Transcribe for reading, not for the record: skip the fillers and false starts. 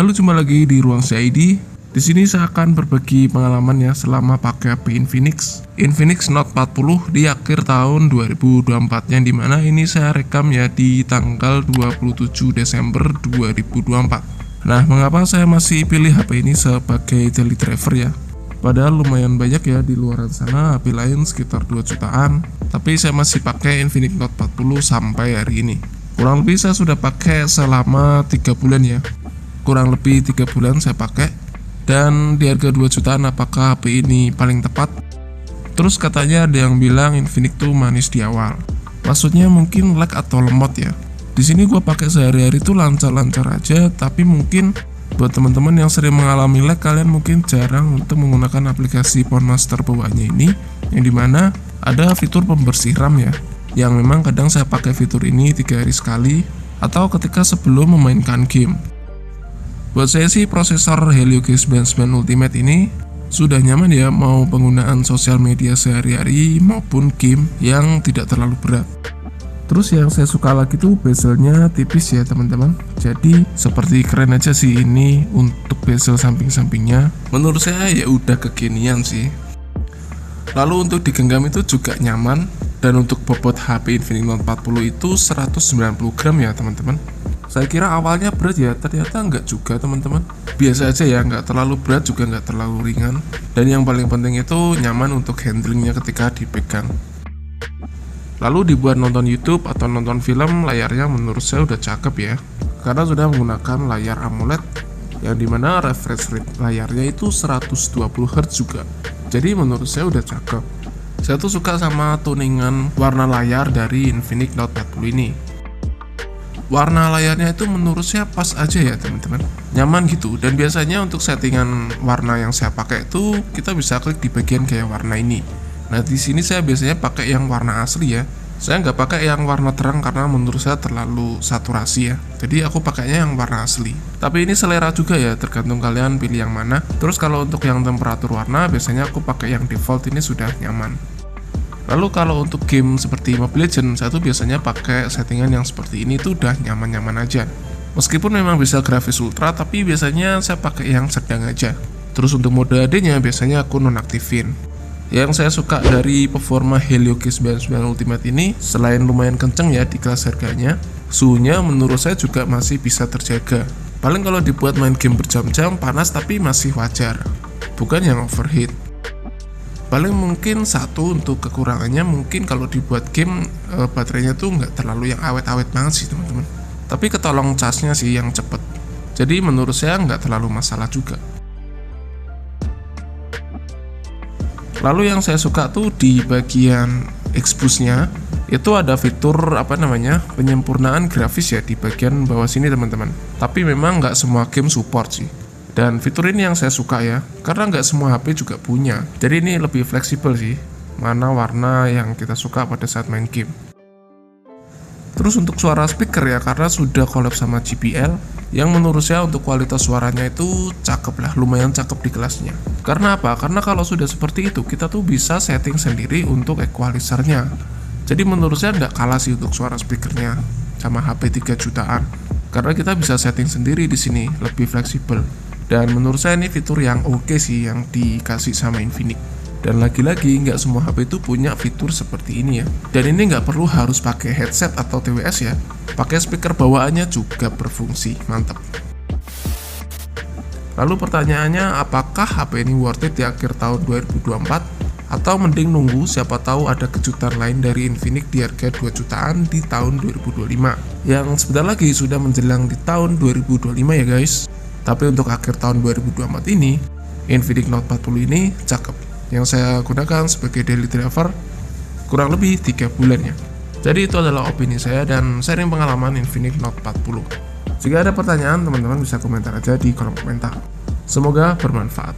Halo, jumpa lagi di Ruang CID. Di sini saya akan berbagi pengalaman ya selama pakai HP Infinix Note 40 di akhir tahun 2024, yang dimana ini saya rekam ya di tanggal 27 Desember 2024. Nah, mengapa saya masih pilih HP ini sebagai daily driver ya? Padahal lumayan banyak ya di luar sana HP lain sekitar 2 jutaan, tapi saya masih pakai Infinix Note 40 sampai hari ini. Kurang lebih saya sudah pakai selama 3 bulan ya. Kurang lebih 3 bulan saya pakai, dan di harga 2 jutaan apakah HP ini paling tepat? Terus katanya ada yang bilang Infinix tuh manis di awal. Maksudnya mungkin lag atau lemot ya. Di sini gua pakai sehari-hari tuh lancar-lancar aja, tapi mungkin buat teman-teman yang sering mengalami lag, kalian mungkin jarang untuk menggunakan aplikasi PhoneMaster bawaannya ini, yang dimana ada fitur pembersih RAM ya, yang memang kadang saya pakai fitur ini 3 hari sekali atau ketika sebelum memainkan game. Buat saya sih prosesor Helio G99 Ultimate ini sudah nyaman ya, mau penggunaan sosial media sehari-hari maupun game yang tidak terlalu berat. Terus yang saya suka lagi tuh bezelnya tipis ya teman-teman. Jadi seperti keren aja sih ini untuk bezel samping-sampingnya. Menurut saya ya udah kekinian sih. Lalu untuk digenggam itu juga nyaman, dan untuk bobot HP Infinix Note 40 itu 190 gram ya teman-teman. Saya kira awalnya berat ya, ternyata enggak juga teman-teman. Biasa aja ya, enggak terlalu berat juga enggak terlalu ringan. Dan yang paling penting itu nyaman untuk handlingnya ketika dipegang. Lalu dibuat nonton YouTube atau nonton film, layarnya menurut saya udah cakep ya, karena sudah menggunakan layar AMOLED yang dimana refresh rate layarnya itu 120 Hz juga. Jadi menurut saya udah cakep. Saya tuh suka sama tuningan warna layar dari Infinix Note 40 ini. Warna layarnya itu menurut saya pas aja ya teman-teman, nyaman gitu. Dan biasanya untuk settingan warna yang saya pakai itu kita bisa klik di bagian kayak warna ini. Nah, di sini saya biasanya pakai yang warna asli ya. Saya nggak pakai yang warna terang karena menurut saya terlalu saturasi ya. Jadi aku pakainya yang warna asli. Tapi ini selera juga ya, tergantung kalian pilih yang mana. Terus kalau untuk yang temperatur warna, biasanya aku pakai yang default, ini sudah nyaman. Lalu kalau untuk game seperti Mobile Legends, saya tuh biasanya pakai settingan yang seperti ini tuh udah nyaman-nyaman aja. Meskipun memang bisa grafis ultra, tapi biasanya saya pakai yang sedang aja. Terus untuk mode AD-nya biasanya aku nonaktifin. Yang saya suka dari performa Helio G99 Ultimate ini, selain lumayan kenceng ya di kelas harganya, suhunya menurut saya juga masih bisa terjaga. Paling kalau dibuat main game berjam-jam panas tapi masih wajar, bukan yang overheat. Paling mungkin satu untuk kekurangannya, mungkin kalau dibuat game baterainya tuh nggak terlalu yang awet-awet banget sih teman-teman. Tapi ketolong casnya sih yang cepet. Jadi menurut saya nggak terlalu masalah juga. Lalu yang saya suka tuh di bagian Xboost-nya itu ada fitur penyempurnaan grafis ya di bagian bawah sini teman-teman. Tapi memang nggak semua game support sih. Dan fitur ini yang saya suka ya, karena nggak semua HP juga punya. Jadi ini lebih fleksibel sih, mana warna yang kita suka pada saat main game. Terus untuk suara speaker ya, karena sudah collab sama JBL, yang menurut saya untuk kualitas suaranya itu cakep lah, lumayan cakep di kelasnya. Karena apa? Karena kalau sudah seperti itu, kita tuh bisa setting sendiri untuk equalizernya. Jadi menurut saya nggak kalah sih untuk suara speakernya sama HP 3 jutaan. Karena kita bisa setting sendiri di sini, lebih fleksibel. Dan menurut saya ini fitur yang oke sih yang dikasih sama Infinix. Dan lagi-lagi nggak semua HP itu punya fitur seperti ini ya. Dan ini nggak perlu harus pakai headset atau TWS ya. Pakai speaker bawaannya juga berfungsi, mantap. Lalu pertanyaannya, apakah HP ini worth it di akhir tahun 2024? Atau mending nunggu, siapa tahu ada kejutan lain dari Infinix di harga 2 jutaan di tahun 2025. Yang sebentar lagi sudah menjelang di tahun 2025 ya guys. Tapi untuk akhir tahun 2024 ini, Infinix Note 40 ini cakep. Yang saya gunakan sebagai daily driver kurang lebih 3 bulan ya. Jadi itu adalah opini saya dan sharing pengalaman Infinix Note 40. Jika ada pertanyaan, teman-teman bisa komentar aja di kolom komentar. Semoga bermanfaat.